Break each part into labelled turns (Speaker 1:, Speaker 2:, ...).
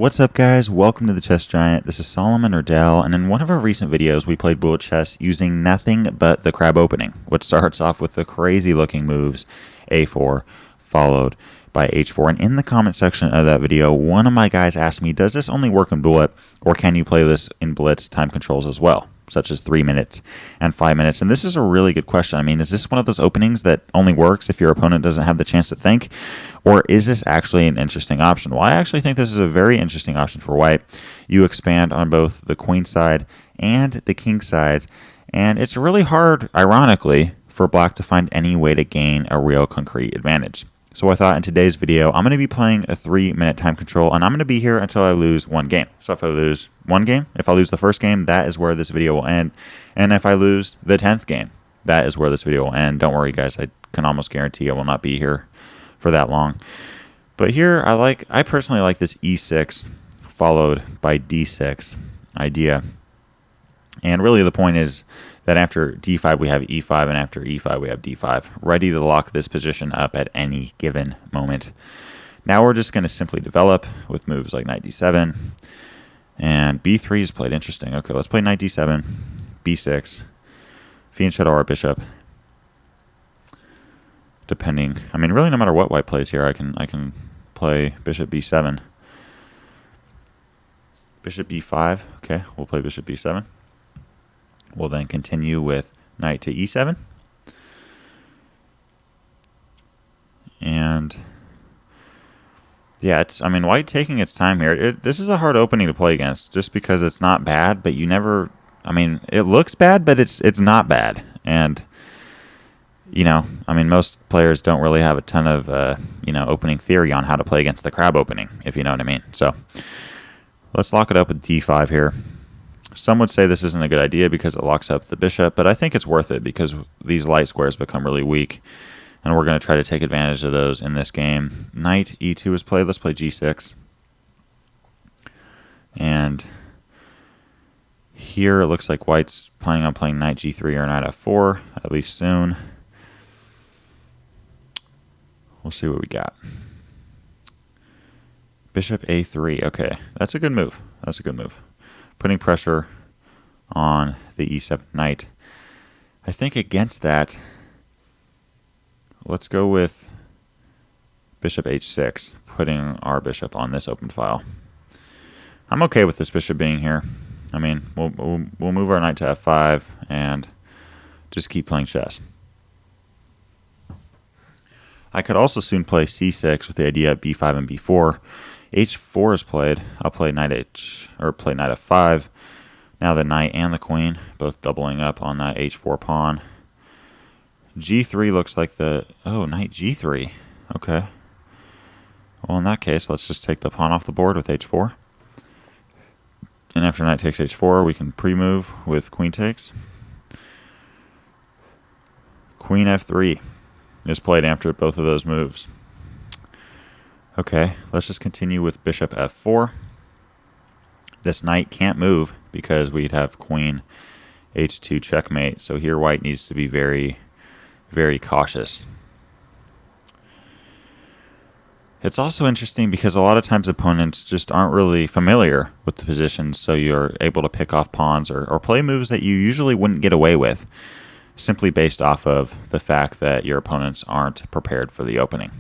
Speaker 1: What's up, guys? Welcome to the Chess Giant. This is Solomon Erdell, and in one of our recent videos we played bullet chess using nothing but the crab opening, which starts off with the crazy looking moves a4 followed by h4. And in the comment section of that video, one of my guys asked me, does this only work in bullet, or can you play this in blitz time controls as well, such as 3 minutes and 5 minutes? And this is a really good question. I mean, is this one of those openings that only works if your opponent doesn't have the chance to think? Or is this actually an interesting option? Well, I actually think this is a very interesting option for white. You expand on both the queen side and the king side, and it's really hard, ironically, for black to find any way to gain a real concrete advantage. So I thought in today's video, I'm going to be playing a 3-minute time control, and I'm going to be here until I lose one game. So if I lose one game, if I lose the first game, that is where this video will end. And if I lose the 10th game, that is where this video will end. Don't worry, guys. I can almost guarantee I will not be here for that long. But here, I personally like this e6 followed by d6 idea. And really the point is that after d5 we have e5, and after e5 we have d5, ready to lock this position up at any given moment. Now we're just going to simply develop with moves like knight d7, and b3 is played. Interesting. Okay, let's play knight d7, b6, fianchetto our bishop. Depending, I mean, really, no matter what white plays here, I can play bishop b7, bishop b5. Okay, we'll play bishop b7. We'll then continue with knight to e7. And yeah, I mean, white taking its time here. This is a hard opening to play against just because it's not bad, but you never, I mean, it looks bad, but it's not bad. And, you know, I mean, most players don't really have a ton of, opening theory on how to play against the crab opening, if you know what I mean. So let's lock it up with d5 here. Some would say this isn't a good idea because it locks up the bishop, but I think it's worth it because these light squares become really weak, and we're going to try to take advantage of those in this game. Knight e2 is played. Let's play g6. And here it looks like white's planning on playing knight g3 or knight f4, at least soon. We'll see what we got. Bishop a3. Okay, that's a good move. That's a good move. Putting pressure on the e7 knight. I think against that, let's go with bishop h6, putting our bishop on this open file. I'm okay with this bishop being here. I mean, we'll move our knight to f5 and just keep playing chess. I could also soon play c6 with the idea of b5 and b4. h4 is played. I'll play knight f5. Now the knight and the queen both doubling up on that h4 pawn. g3 looks like knight g3. Okay. Well, in that case, let's just take the pawn off the board with h4. And after knight takes h4, we can pre-move with queen takes. Queen f3 is played after both of those moves. Okay, let's just continue with bishop f4. This knight can't move because we'd have queen h2 checkmate. So here white needs to be very, very cautious. It's also interesting because a lot of times opponents just aren't really familiar with the positions, so you're able to pick off pawns or play moves that you usually wouldn't get away with, simply based off of the fact that your opponents aren't prepared for the opening,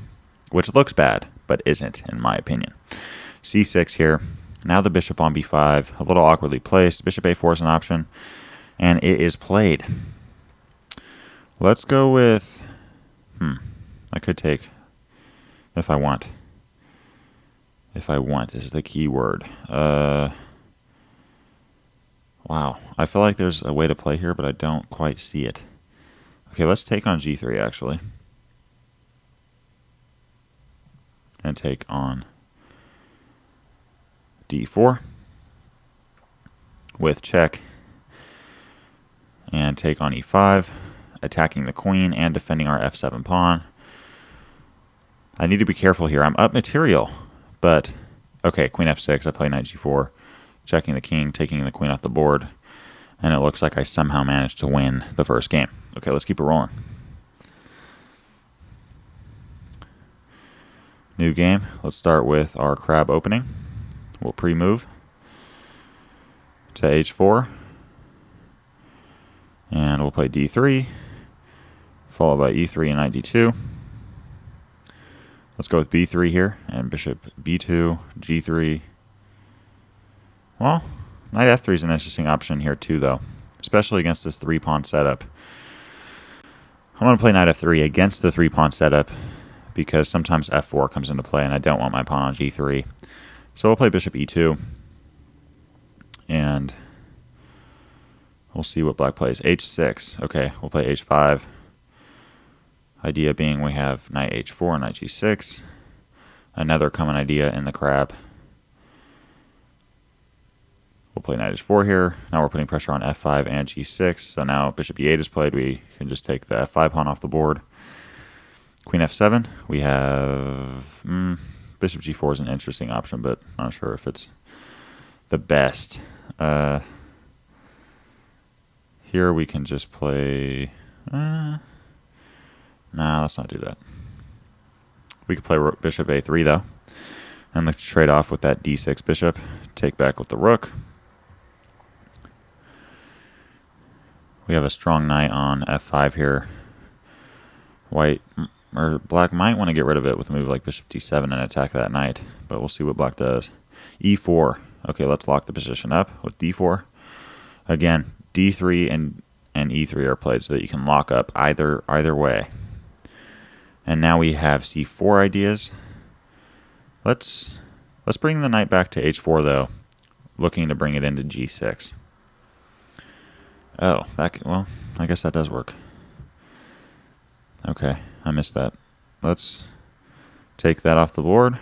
Speaker 1: which looks bad, but isn't, in my opinion. c6 here. Now the bishop on b5, a little awkwardly placed. Bishop a4 is an option, and it is played. Let's go with, I could take, if I want. If I want is the key word. Wow, I feel like there's a way to play here, but I don't quite see it. Okay, let's take on g3, actually. And take on d4 with check, and take on e5, attacking the queen and defending our f7 pawn. I need to be careful here. I'm up material, but okay, queen f6, I play knight g4, checking the king, taking the queen off the board, and it looks like I somehow managed to win the first game. Okay, let's keep it rolling. New game. Let's start with our crab opening. We'll pre-move to h4. And we'll play d3, followed by e3 and knight d2. Let's go with b3 here, and bishop b2, g3. Well, knight f3 is an interesting option here too, though, especially against this 3-pawn setup. I'm going to play knight f3 against the 3-pawn setup because sometimes f4 comes into play, and I don't want my pawn on g3. So we'll play bishop e2, and we'll see what black plays. h6. Okay, we'll play h5. Idea being we have knight h4, knight g6. Another common idea in the crab. We'll play knight h4 here. Now we're putting pressure on f5 and g6. So now bishop e8 is played. We can just take the f5 pawn off the board. Queen f7. We have bishop g4 is an interesting option, but not sure if it's the best. Here we can just play... nah, let's not do that. We could play bishop a3, though, and let's trade off with that d6 bishop. Take back with the rook. We have a strong knight on f5 here. White or black might want to get rid of it with a move like bishop d7 and attack that knight, but we'll see what black does. e4. Okay, let's lock the position up with d4. Again, d3 and e3 are played so that you can lock up either way. And now we have c4 ideas. Let's bring the knight back to h4 though, looking to bring it into g6. Oh, well, I guess that does work. Okay, I missed that. Let's take that off the board.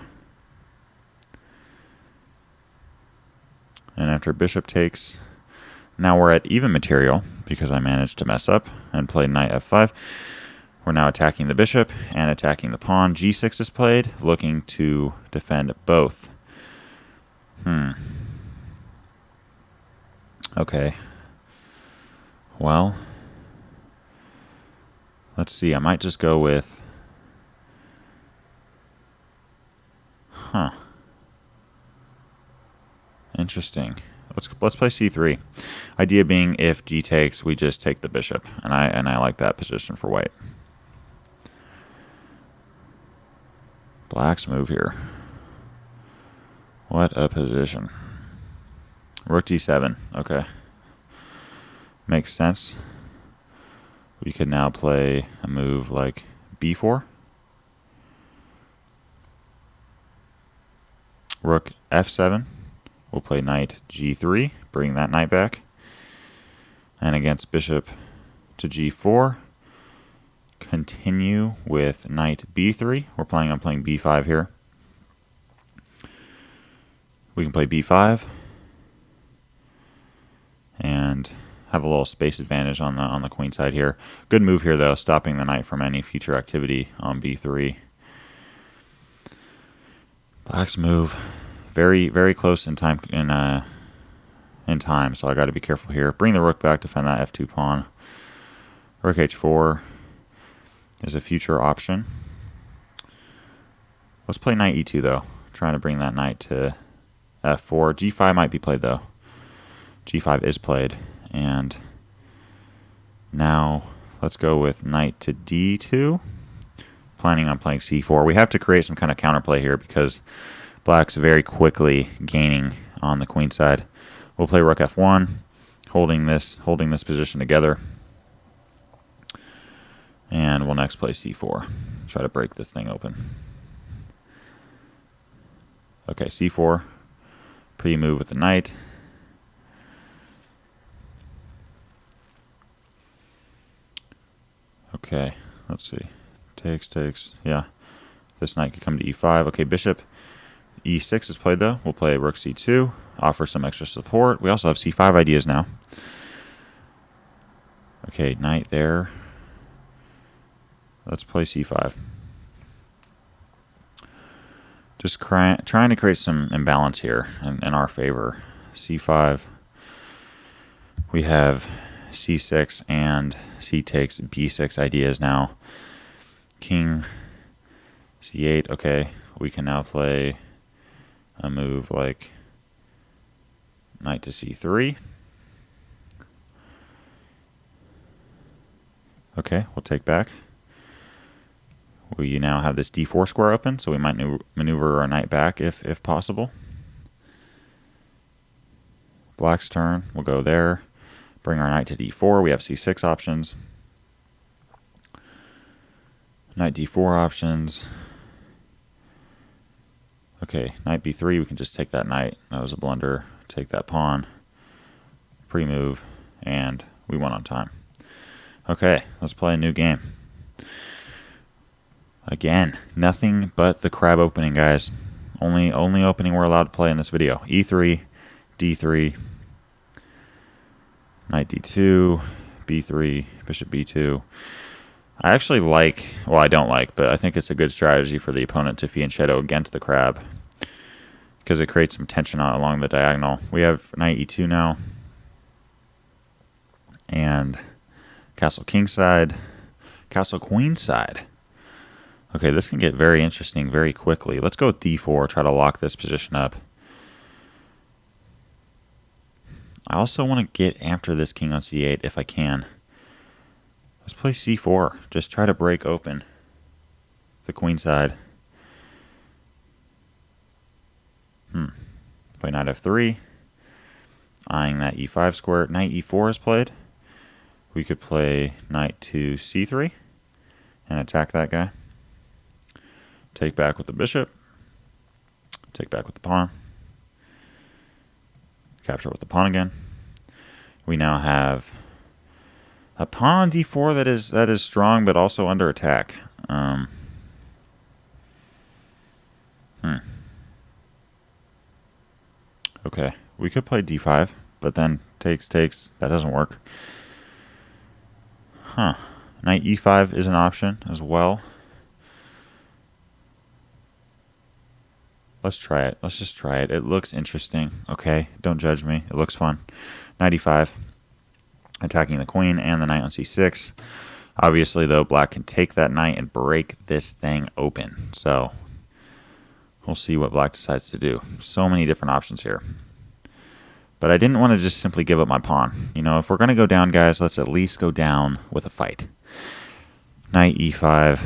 Speaker 1: And after bishop takes, now we're at even material because I managed to mess up and play knight f5. We're now attacking the bishop and attacking the pawn. g6 is played, looking to defend both. Okay. Well, let's see. I might just go with... Interesting. Let's play c3. Idea being, if g takes, we just take the bishop, and I like that position for white. Black's move here. What a position. Rook d7. Okay. Makes sense. We could now play a move like b4. Rook f7. We'll play knight g3, bring that knight back. And against bishop to g4, continue with knight b3. We're planning on playing b5 here. We can play b5 and have a little space advantage on the queen side here. Good move here though, stopping the knight from any future activity on b3. Black's move, very close in time so I got to be careful here. Bring the rook back, defend that f2 pawn. Rook h4 is a future option. Let's play knight e2 though, trying to bring that knight to f4. g5 might be played though. g5 is played, and now let's go with knight to d2. Planning on playing c4. We have to create some kind of counterplay here because black's very quickly gaining on the queen side. We'll play rook f1, holding this position together. And we'll next play c4. Try to break this thing open. Okay, c4. Pre-move with the knight. Okay, let's see. Takes. Yeah. This knight could come to e5. Okay, bishop e6 is played though. We'll play rook c2. Offer some extra support. We also have c5 ideas now. Okay, knight there. Let's play c5. Just trying to create some imbalance here in our favor. c5. We have c6 and c takes b6 ideas now. King c8. Okay, we can now play a move like Knight to c3. Okay, we'll take back. We now have this d4 square open, so we might maneuver our knight back if possible. Black's turn, we'll go there. Bring our knight to d4, we have c6 options. Knight d4 options. Okay, knight b3, we can just take that knight. That was a blunder. Take that pawn. Pre-move, and we won on time. Okay, let's play a new game. Again, nothing but the crab opening, guys. Only opening we're allowed to play in this video. e3, d3, knight d2, b3, bishop b2. I actually like, well, I don't like, but I think it's a good strategy for the opponent to fianchetto against the crab because it creates some tension along the diagonal. We have knight e2 now, and castle kingside, castle queenside. Okay, this can get very interesting very quickly. Let's go with d4, try to lock this position up. I also want to get after this king on c8 if I can. Let's play c4. Just try to break open the queenside. Play knight f3. Eyeing that e5 square. Knight e4 is played. We could play knight to c3 and attack that guy. Take back with the bishop. Take back with the pawn. Capture with the pawn again. We now have a pawn on d4 that is strong, but also under attack. Okay, we could play d5, but then takes. That doesn't work. Knight e5 is an option as well. Let's try it. Let's just try it. It looks interesting. Okay, don't judge me. It looks fun. Knight e5. Attacking the queen and the knight on c6. Obviously, though, black can take that knight and break this thing open. So, we'll see what black decides to do. So many different options here. But I didn't want to just simply give up my pawn. You know, if we're going to go down, guys, let's at least go down with a fight. Knight e5.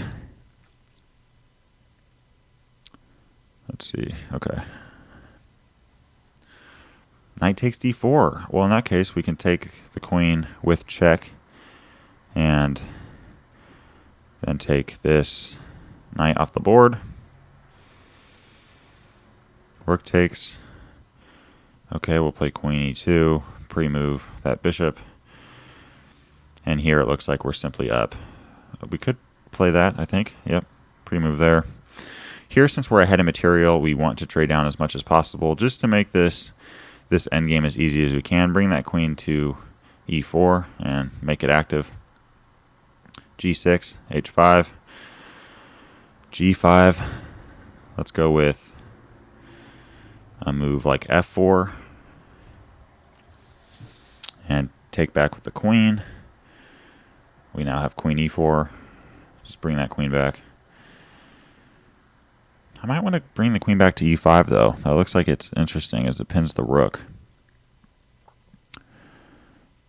Speaker 1: Let's see. Okay. Knight takes d4. Well, in that case, we can take the queen with check and then take this knight off the board. Rook takes. Okay, we'll play queen e2, pre-move that bishop. And here it looks like we're simply up. We could play that, I think. Yep, pre-move there. Here, since we're ahead of material, we want to trade down as much as possible just to make this endgame as easy as we can. Bring that queen to e4 and make it active. g6, h5, g5. Let's go with a move like f4 and take back with the queen. We now have queen e4. Just bring that queen back. I might want to bring the queen back to e5, though. That looks like it's interesting as it pins the rook.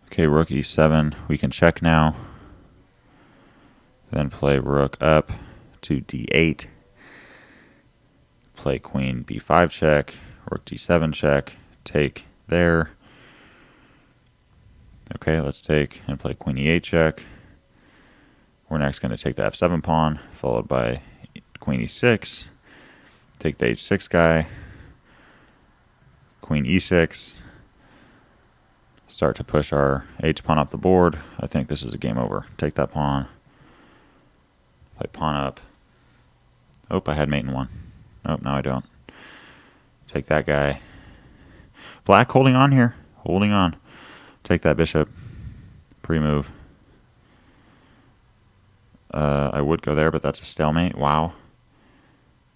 Speaker 1: Okay, rook e7. We can check now. Then play rook up to d8. Play queen b5 check. Rook d7 check. Take there. Okay, let's take and play queen e8 check. We're next going to take the f7 pawn, followed by queen e6. Take the h6 guy, queen e6, start to push our h pawn up the board. I think this is a game over. Take that pawn, play pawn up. Oh, I had mate in one. Nope, now I don't. Take that guy. Black holding on here, holding on. Take that bishop, pre-move. I would go there, but that's a stalemate. Wow.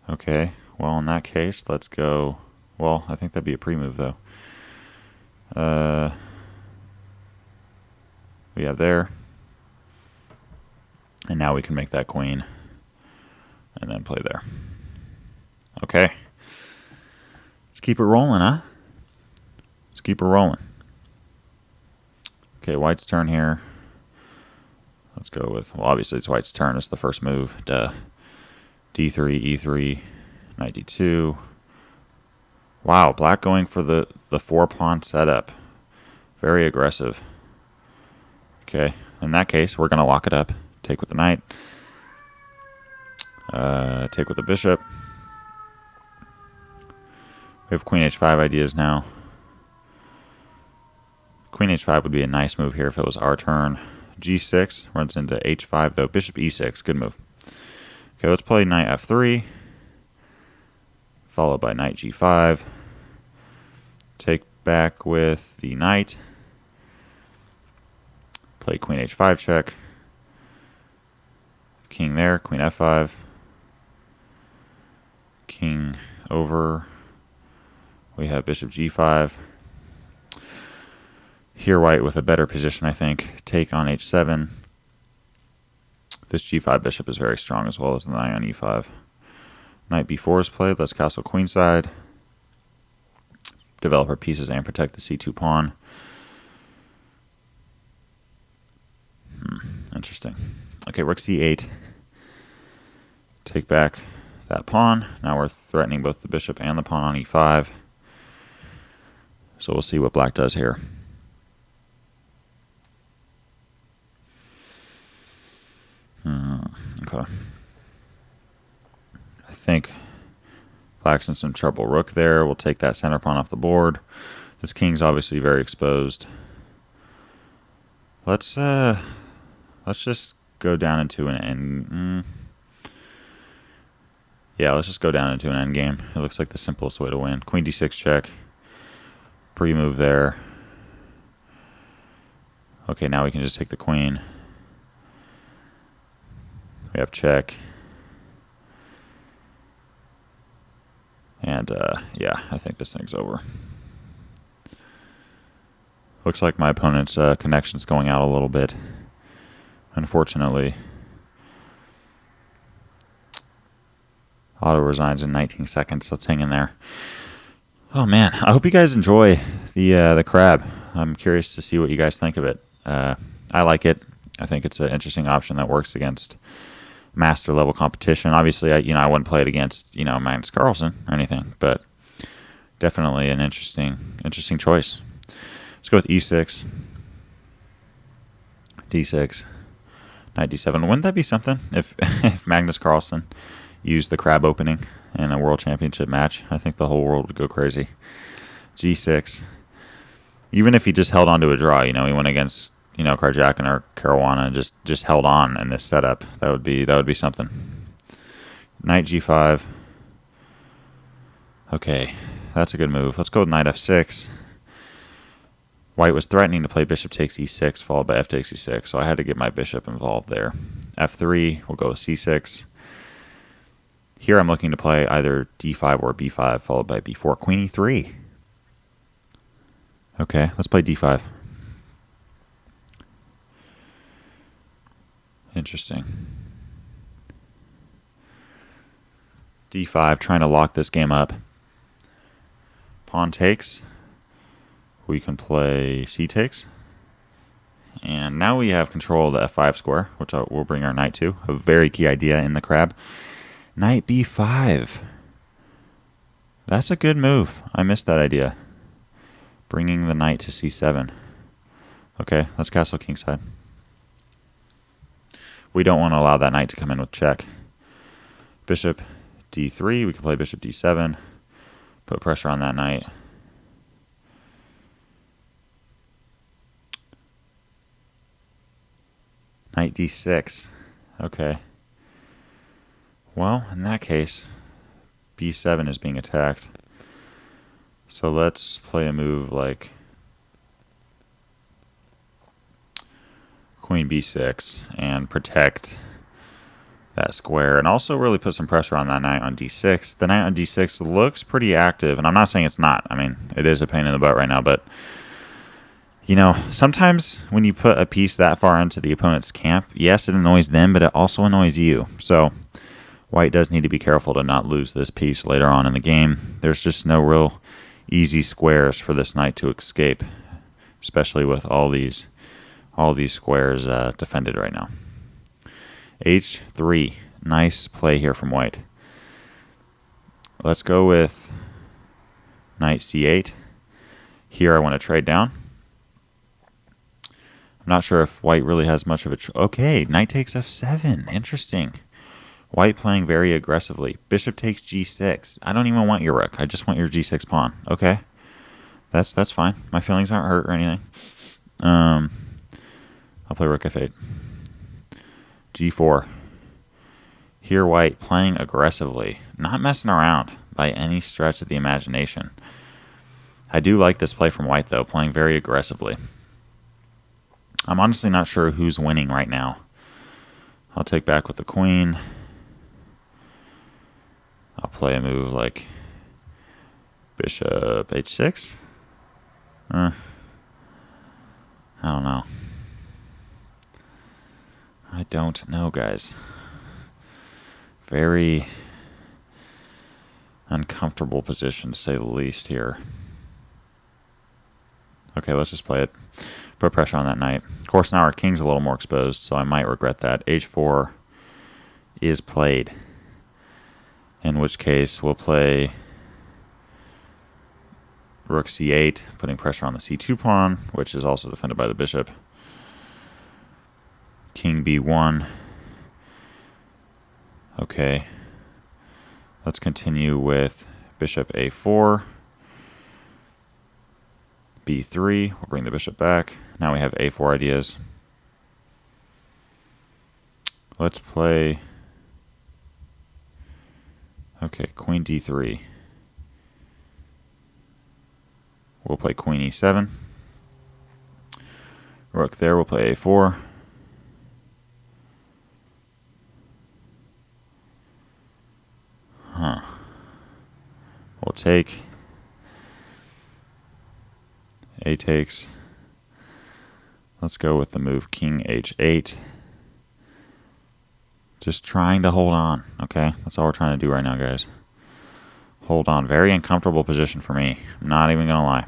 Speaker 1: Okay. Well, in that case, let's go. Well, I think that'd be a pre-move, though. We have there. And now we can make that queen and then play there. Okay. Let's keep it rolling, huh? Let's keep her rolling. Okay, white's turn here. Let's go with, well, obviously it's white's turn. It's the first move. Duh. D3, E3, knight D2. Wow, black going for the 4-pawn setup. Very aggressive. Okay, in that case, we're going to lock it up. Take with the knight. Take with the bishop. We have queen h5 ideas now. Queen h5 would be a nice move here if it was our turn. G6 runs into h5, though. Bishop e6, good move. Okay, let's play knight f3, followed by knight g5. Take back with the knight. Play queen h5 check. King there, queen f5. King over. We have bishop g5. Here white with a better position, I think. Take on h7. This g5 bishop is very strong, as well as the knight on e5. Knight b4 is played. Let's castle queenside. Develop our pieces and protect the c2 pawn. Interesting. Okay, rook c8. Take back that pawn. Now we're threatening both the bishop and the pawn on e5. So we'll see what black does here. Okay. I think black's in some trouble. Rook there. We'll take that center pawn off the board. This king's obviously very exposed. Let's just go down into an end. Yeah, let's just go down into an end game. It looks like the simplest way to win. Queen d6 check. Pre-move there. Okay, now we can just take the queen. We have check. And, yeah, I think this thing's over. Looks like my opponent's connection's going out a little bit. Unfortunately. Auto resigns in 19 seconds. Let's hang in there. Oh, man. I hope you guys enjoy the crab. I'm curious to see what you guys think of it. I like it. I think it's an interesting option that works against master level competition. Obviously, I wouldn't play it against Magnus Carlsen or anything, but definitely an interesting choice. Let's go with e6, d6, knight d7. Wouldn't that be something if Magnus Carlsen used the crab opening in a world championship match? I think the whole world would go crazy. G6. Even if he just held on to a draw, he went against Karjakin or Caruana and just held on in this setup. That would be something. Knight g5. Okay, that's a good move. Let's go with knight f6. White was threatening to play bishop takes e6, followed by f takes e6, so I had to get my bishop involved there. f3, we'll go with c6. Here I'm looking to play either d5 or b5, followed by b4. Queen e3. Okay, let's play d5. Interesting. d5, trying to lock this game up. Pawn takes. We can play c takes. And now we have control of the f5 square, which we'll bring our knight to. A very key idea in the crab. Knight b5. That's a good move. I missed that idea. Bringing the knight to c7. Okay, let's castle kingside. We don't want to allow that knight to come in with check. Bishop d3. We can play bishop d7. Put pressure on that knight. Knight d6. Okay. Well, in that case, b7 is being attacked. So let's play a move like queen b6 and protect that square, and also really put some pressure on that knight on d6. The knight on d6 looks pretty active, and I'm not saying it's not. I mean, it is a pain in the butt right now, but sometimes when you put a piece that far into the opponent's camp, yes, it annoys them, but it also annoys you. So white does need to be careful to not lose this piece later on in the game. There's just no real easy squares for this knight to escape, especially with all these squares defended right now. H3. Nice play here from white. Let's go with knight c8. Here I want to trade down. I'm not sure if white really has much of a... Okay, knight takes f7. Interesting. White playing very aggressively. Bishop takes g6. I don't even want your rook. I just want your g6 pawn. Okay. That's fine. My feelings aren't hurt or anything. I'll play rook f8. g4. Here white playing aggressively. Not messing around by any stretch of the imagination. I do like this play from white, though, playing very aggressively. I'm honestly not sure who's winning right now. I'll take back with the queen. I'll play a move like bishop h6. I don't know. I don't know, guys. Very uncomfortable position, to say the least, here. Okay, let's just play it. Put pressure on that knight. Of course, now our king's a little more exposed, so I might regret that. h4 is played. In which case, we'll play rook c8, putting pressure on the c2 pawn, which is also defended by the bishop. King b1. Okay. Let's continue with bishop a4. b3. We'll bring the bishop back. Now we have a4 ideas. Let's play... Okay, queen d3. We'll play queen e7. Rook there, we'll play a4. We'll take. A takes. Let's go with the move king h8. Just trying to hold on, okay? That's all we're trying to do right now, guys. Hold on. Very uncomfortable position for me. I'm not even going to lie.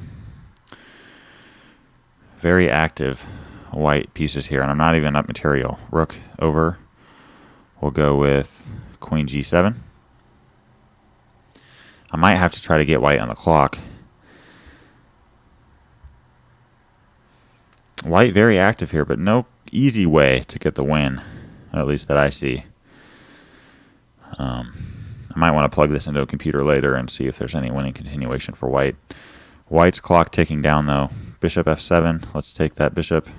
Speaker 1: Very active white pieces here, and I'm not even up material. Rook over. We'll go with queen g7. I might have to try to get white on the clock. White very active here, but no easy way to get the win, at least that I see. I might want to plug this into a computer later and see if there's any winning continuation for white. White's clock ticking down, though. Bishop f7. Let's take that bishop.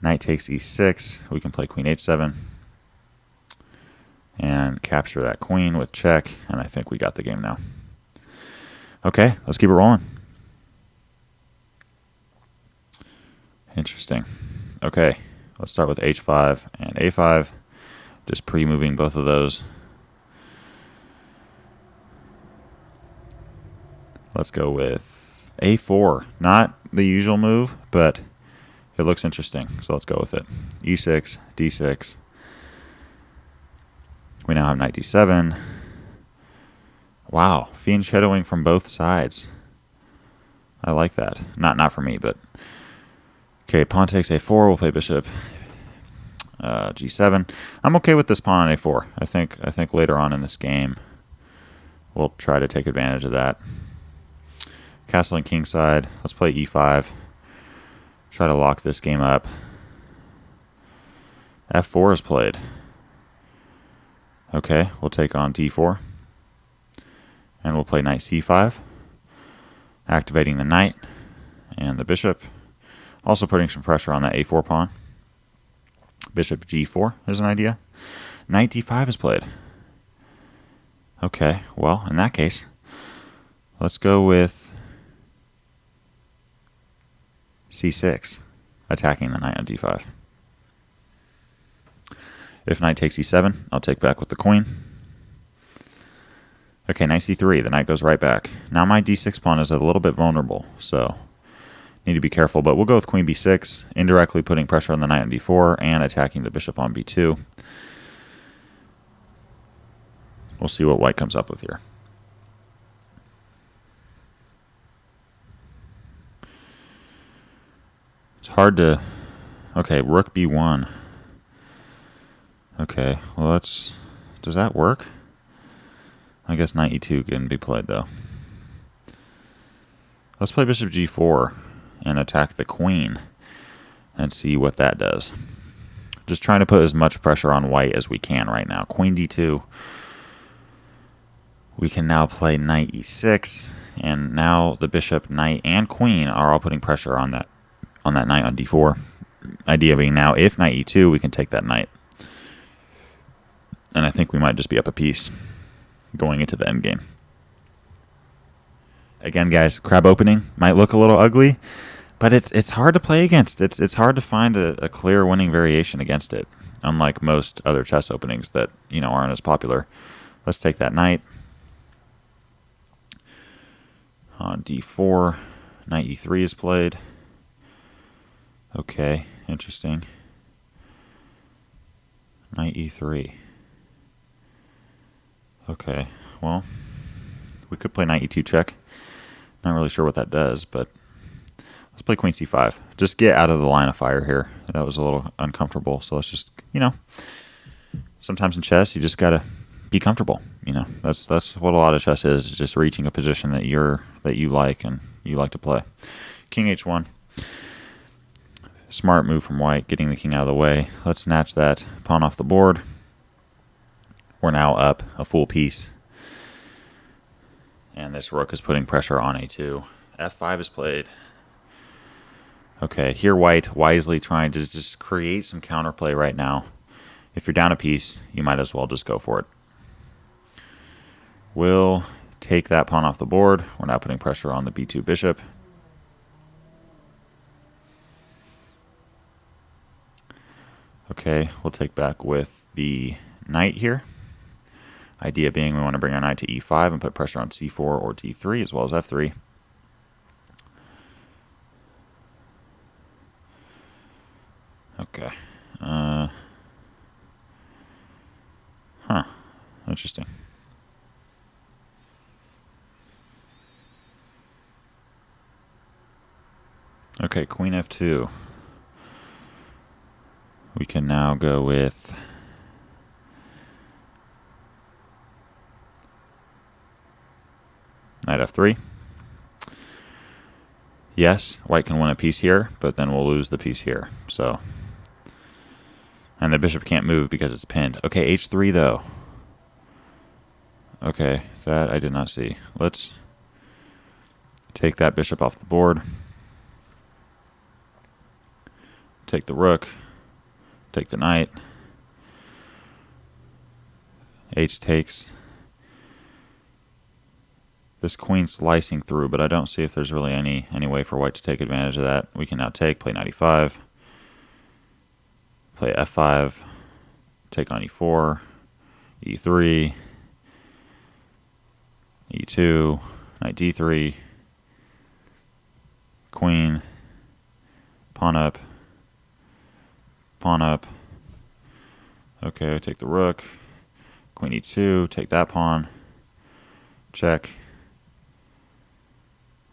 Speaker 1: Knight takes e6. We can play queen h7 and capture that queen with check, and I think we got the game now. Okay, let's keep it rolling. Interesting. Okay, let's start with h5 and a5. Just pre-moving both of those. Let's go with a4. Not the usual move, but it looks interesting, so let's go with it. e6, d6. We now have knight d7. Wow, fiend shadowing from both sides. I like that. Not for me, but... Okay, pawn takes a4. We'll play bishop g7. I'm okay with this pawn on a4. I think later on in this game we'll try to take advantage of that. Castling kingside. Let's play e5. Try to lock this game up. f4 is played. Okay, we'll take on d4. And we'll play knight c5. Activating the knight and the bishop. Also putting some pressure on that a4 pawn. Bishop g4 is an idea. Knight d5 is played. Okay, well, in that case, let's go with c6, attacking the knight on d5. If knight takes e7, I'll take back with the queen. Okay, knight c3, the knight goes right back. Now my d6 pawn is a little bit vulnerable, so need to be careful, but we'll go with queen b6, indirectly putting pressure on the knight on d4 and attacking the bishop on b2. We'll see what white comes up with here. It's hard to... Okay, rook b1. Okay, well let's... Does that work? I guess knight e2 can be played though. Let's play bishop g4 and attack the queen and see what that does. Just trying to put as much pressure on white as we can right now. Queen d2. We can now play knight e6, and now the bishop, knight, and queen are all putting pressure on that knight on d4. Idea being now, if knight e2, we can take that knight. And I think we might just be up a piece going into the endgame. Again, guys, crab opening might look a little ugly, but it's hard to play against. It's hard to find a clear winning variation against it, unlike most other chess openings that aren't as popular. Let's take that knight. On d4, knight e3 is played. Okay, interesting. Knight e3. Okay, well, we could play knight e2 check. Not really sure what that does, but let's play queen c5. Just get out of the line of fire here. That was a little uncomfortable, so let's just, sometimes in chess you just gotta be comfortable. That's what a lot of chess is, just reaching a position that you like and you like to play. King h1. Smart move from white, getting the king out of the way. Let's snatch that pawn off the board. We're now up a full piece. And this rook is putting pressure on a2. f5 is played. Okay, here white wisely trying to just create some counterplay right now. If you're down a piece, you might as well just go for it. We'll take that pawn off the board. We're now putting pressure on the b2 bishop. Okay, we'll take back with the knight here. Idea being we want to bring our knight to e5 and put pressure on c4 or d3 as well as f3. Okay. Interesting. Okay, queen f2. We can now go with knight f3. Yes, white can win a piece here, but then we'll lose the piece here. So, and the bishop can't move because it's pinned. Okay, h3 though. Okay, that I did not see. Let's take that bishop off the board. Take the rook. Take the knight. H takes. This queen slicing through, but I don't see if there's really any way for white to take advantage of that. We can now take, play knight e5, play f5, take on e4, e3, e2, knight d3, queen, pawn up, pawn up. Okay, take the rook, queen e2, take that pawn, check.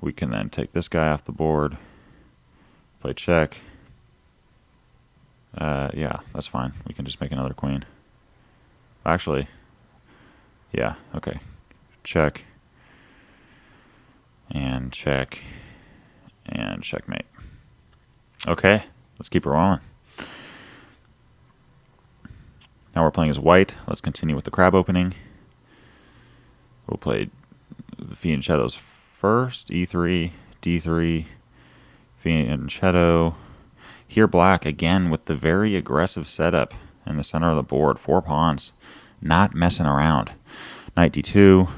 Speaker 1: We can then take this guy off the board, play check. Yeah, that's fine. We can just make another queen. Actually, yeah, okay. Check, and check, and checkmate. Okay, let's keep it rolling. Now we're playing as white. Let's continue with the crab opening. We'll play the fianchettos first, e3, d3, fianchetto. Here black again with the very aggressive setup in the center of the board. 4 pawns, not messing around. Knight d2,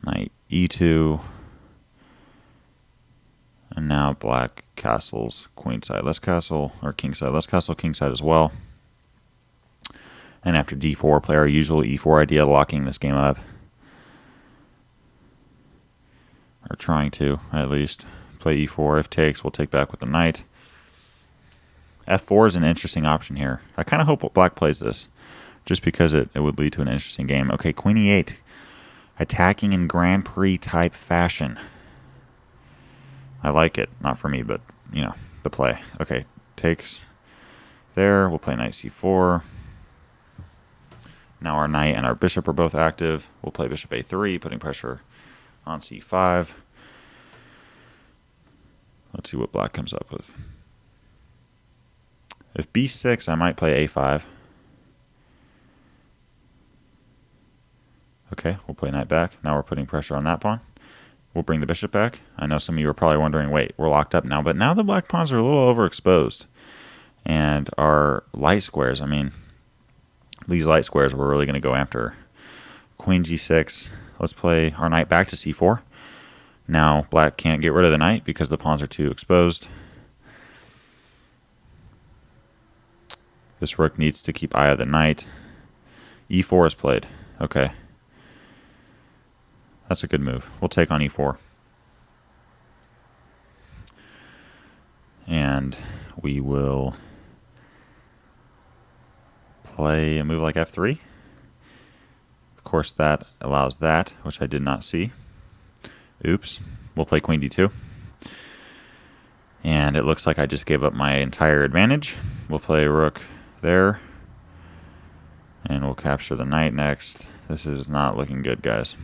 Speaker 1: knight e2, and now black castles queenside less castle, or kingside less castle, kingside as well. And after d4, play our usual e4 idea, locking this game up. Or trying to, at least. Play e4. If takes, we'll take back with the knight. f4 is an interesting option here. I kind of hope black plays this, just because it would lead to an interesting game. Okay, queen e8. Attacking in Grand Prix type fashion. I like it. Not for me, but, you know, the play. Okay, takes there. We'll play knight c4. Now our knight and our bishop are both active. We'll play bishop a3, putting pressure on c5. Let's see what black comes up with. If b6, I might play a5. Okay, we'll play knight back. Now we're putting pressure on that pawn. We'll bring the bishop back. I know some of you are probably wondering, wait, we're locked up now. But now the black pawns are a little overexposed. And our light squares, I mean, these light squares we're really going to go after. Queen g6. Let's play our knight back to c4. Now black can't get rid of the knight because the pawns are too exposed. This rook needs to keep eye of the knight. e4 is played. Okay. That's a good move. We'll take on e4. And we will play a move like f3. Of course, that allows that, which I did not see. Oops. We'll play queen d2. And it looks like I just gave up my entire advantage. We'll play rook there. And we'll capture the knight next. This is not looking good, guys.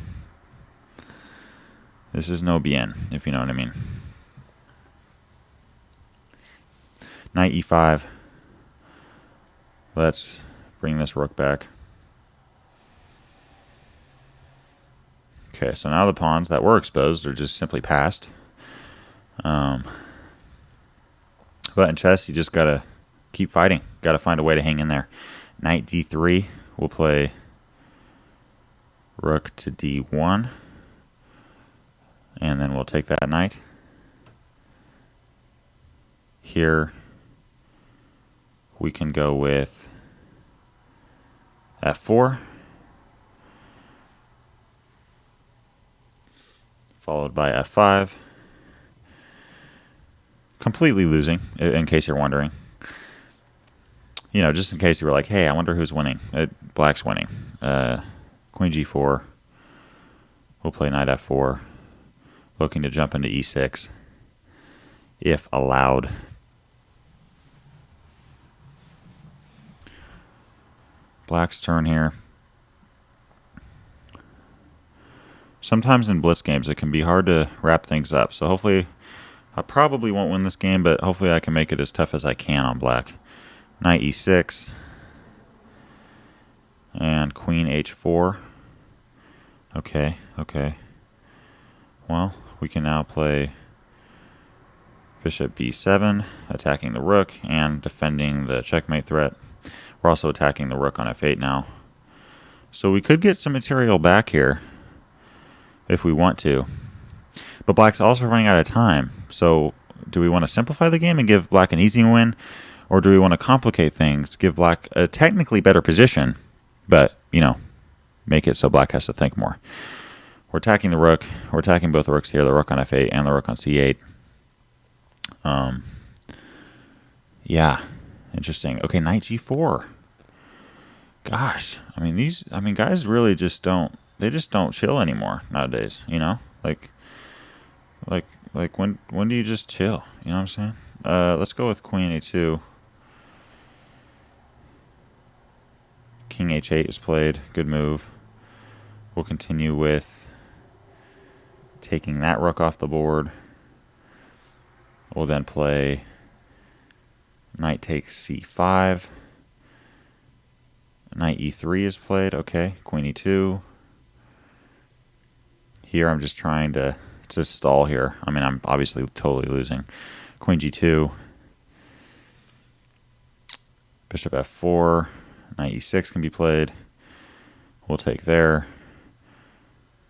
Speaker 1: This is no bien, if you know what I mean. Knight e5. Let's bring this rook back. Okay, so now the pawns that were exposed are just simply passed. But in chess, you just gotta keep fighting. Gotta find a way to hang in there. Knight d3. We'll play rook to d1. And then we'll take that knight. Here we can go with f4. Followed by f5. Completely losing, in case you're wondering. You know, just in case you were like, hey, I wonder who's winning. Black's winning. Queen g4. We'll play knight f4. Looking to jump into e6, if allowed. Black's turn here. Sometimes in blitz games, it can be hard to wrap things up. So hopefully, I probably won't win this game, but hopefully I can make it as tough as I can on black. Knight e6. And queen h4. Okay, okay. Well, we can now play bishop b7, attacking the rook and defending the checkmate threat. We're also attacking the rook on f8 now. So we could get some material back here if we want to. But black's also running out of time. So do we want to simplify the game and give black an easy win? Or do we want to complicate things, give black a technically better position, but, you know, make it so black has to think more? We're attacking the rook. We're attacking both the rooks here, the rook on f8 and the rook on c8. Yeah, interesting. Okay, knight g4. Gosh, I mean, guys really just don't, they just don't chill anymore nowadays, you know? Like when do you just chill? You know what I'm saying? Let's go with queen a2. King h8 is played. Good move. We'll continue with taking that rook off the board. We'll then play knight takes c5. Knight e3 is played. Okay, queen e2. Here I'm just trying to stall here. I mean, I'm obviously totally losing. Queen g2. Bishop f4. Knight e6 can be played. We'll take there.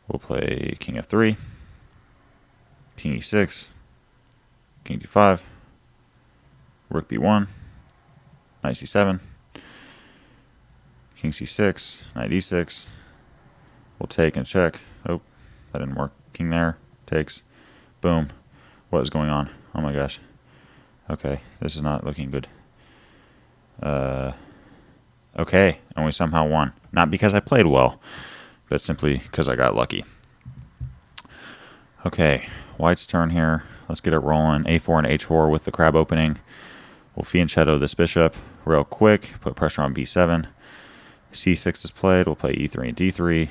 Speaker 1: We'll play king f3. King e6. King d5. Rook b1. Knight c7. King c6. Knight e6. We'll take and check. Oh, that didn't work. King there. Takes. Boom. What is going on? Oh my gosh. Okay, this is not looking good. Okay, and we somehow won. Not because I played well, but simply because I got lucky. Okay, white's turn here. Let's get it rolling. A4 and H4 with the crab opening. We'll fianchetto this bishop real quick. Put pressure on B7. C6 is played. We'll play E3 and D3.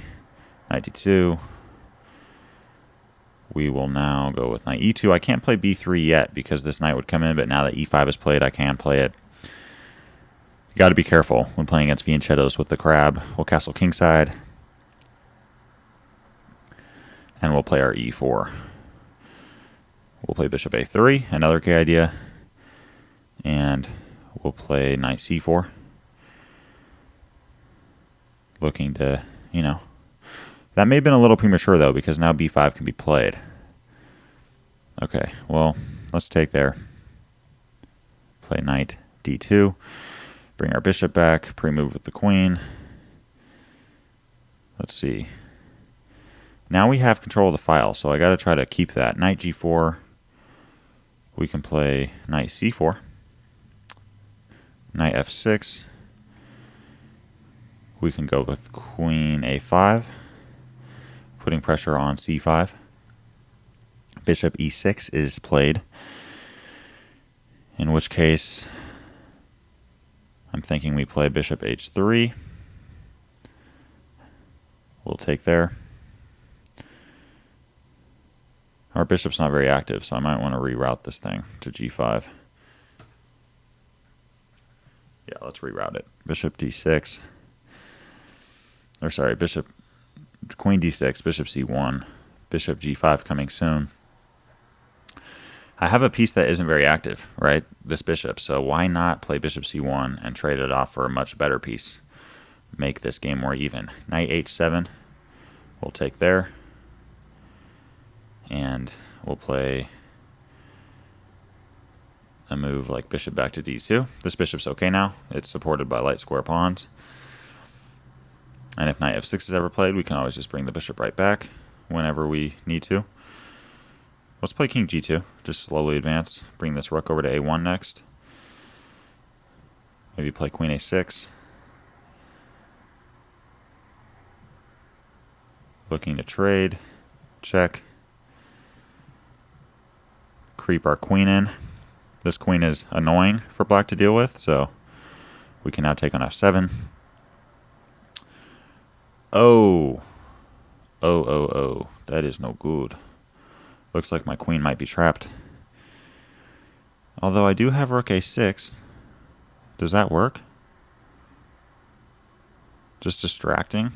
Speaker 1: Knight D2. We will now go with knight E2. I can't play B3 yet because this knight would come in, but now that E5 is played, I can play it. You got to be careful when playing against fianchettos with the crab. We'll castle kingside. And we'll play our E4. We'll play bishop A3, another key idea. And we'll play knight C4. Looking to, you know. That may have been a little premature, though, because now B5 can be played. Okay, well, let's take there. Play knight D2. Bring our bishop back. Pre-move with the queen. Let's see. Now we have control of the file, so I got to try to keep that. Knight G4. We can play knight C4. Knight F6. We can go with queen A5. Putting pressure on C5. Bishop E6 is played. In which case, I'm thinking we play bishop H3. We'll take there. Our bishop's not very active, so I might want to reroute this thing to G5. Yeah, let's reroute it. Bishop D6. Or sorry, queen D6, bishop C1, bishop G5 coming soon. I have a piece that isn't very active, right? This bishop, so why not play bishop C1 and trade it off for a much better piece? Make this game more even. Knight H7, we'll take there. And we'll play a move like bishop back to D2. This bishop's okay now. It's supported by light square pawns. And if knight F6 is ever played, we can always just bring the bishop right back whenever we need to. Let's play king G2. Just slowly advance. Bring this rook over to A1 next. Maybe play queen A6. Looking to trade. Check. Creep our queen in. This queen is annoying for black to deal with, so we can now take on F7. Oh. Oh. That is no good. Looks like my queen might be trapped. Although I do have rook A6. Does that work? Just distracting?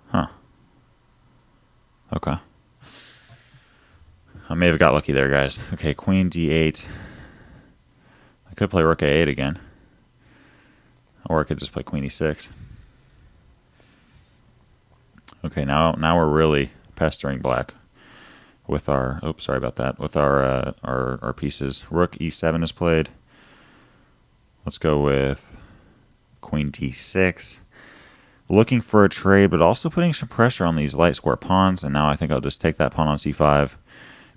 Speaker 1: Huh. Okay. I may have got lucky there, guys. Okay, queen D8. I could play rook A8 again. Or I could just play queen E6. Okay, now we're really pestering black with our, oops, sorry about that, with our pieces. Rook E7 is played. Let's go with queen D6. Looking for a trade, but also putting some pressure on these light square pawns, and now I think I'll just take that pawn on C5.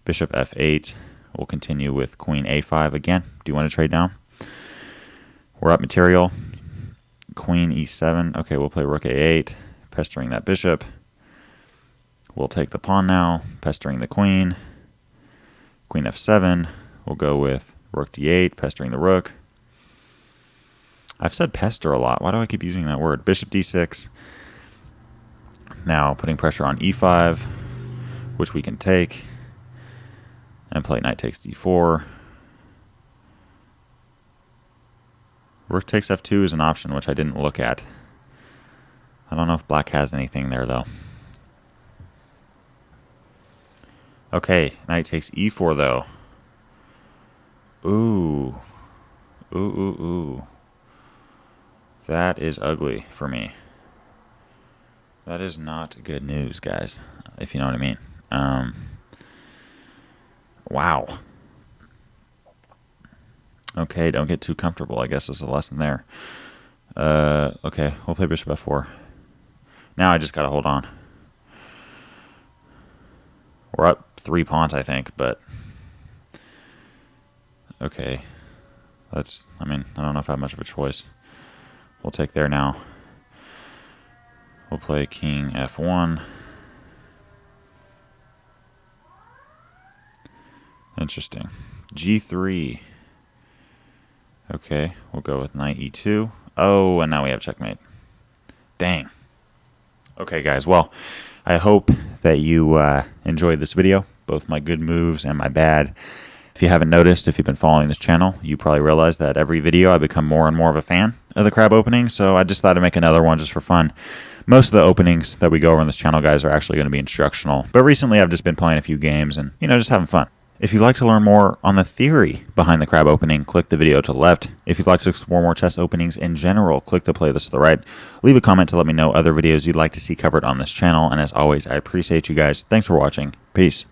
Speaker 1: Bishop F8. We'll continue with queen A5 again. Do you want to trade down? We're up material. Queen E7. Okay, we'll play rook A8, pestering that bishop. We'll take the pawn now, pestering the queen. Queen F7. We'll go with rook D8, pestering the rook. I've said pester a lot. Why do I keep using that word? Bishop D6. Now putting pressure on E5, which we can take. And play knight takes D4. Rook takes F2 is an option, which I didn't look at. I don't know if black has anything there, though. Okay, knight takes E4, though. Ooh. Ooh. That is ugly for me. That is not good news, guys, if you know what I mean. Wow. Okay, don't get too comfortable, I guess is the lesson there. Okay, we'll play bishop F4. Now I just gotta hold on. We're up 3 pawns, I think, but... Okay. I don't know if I have much of a choice. We'll take there now. We'll play king F1. Interesting. G3. Okay, we'll go with knight e2. Oh, and now we have checkmate. Dang. Okay, guys, well, I hope that you enjoyed this video, both my good moves and my bad. If you haven't noticed, if you've been following this channel, you probably realize that every video I become more and more of a fan of the crab opening, so I just thought I'd make another one just for fun. Most of the openings that we go over on this channel, guys, are actually going to be instructional, but recently I've just been playing a few games and, just having fun. If you'd like to learn more on the theory behind the crab opening, click the video to the left. If you'd like to explore more chess openings in general, click the playlist to the right. Leave a comment to let me know other videos you'd like to see covered on this channel, and as always, I appreciate you guys. Thanks for watching. Peace.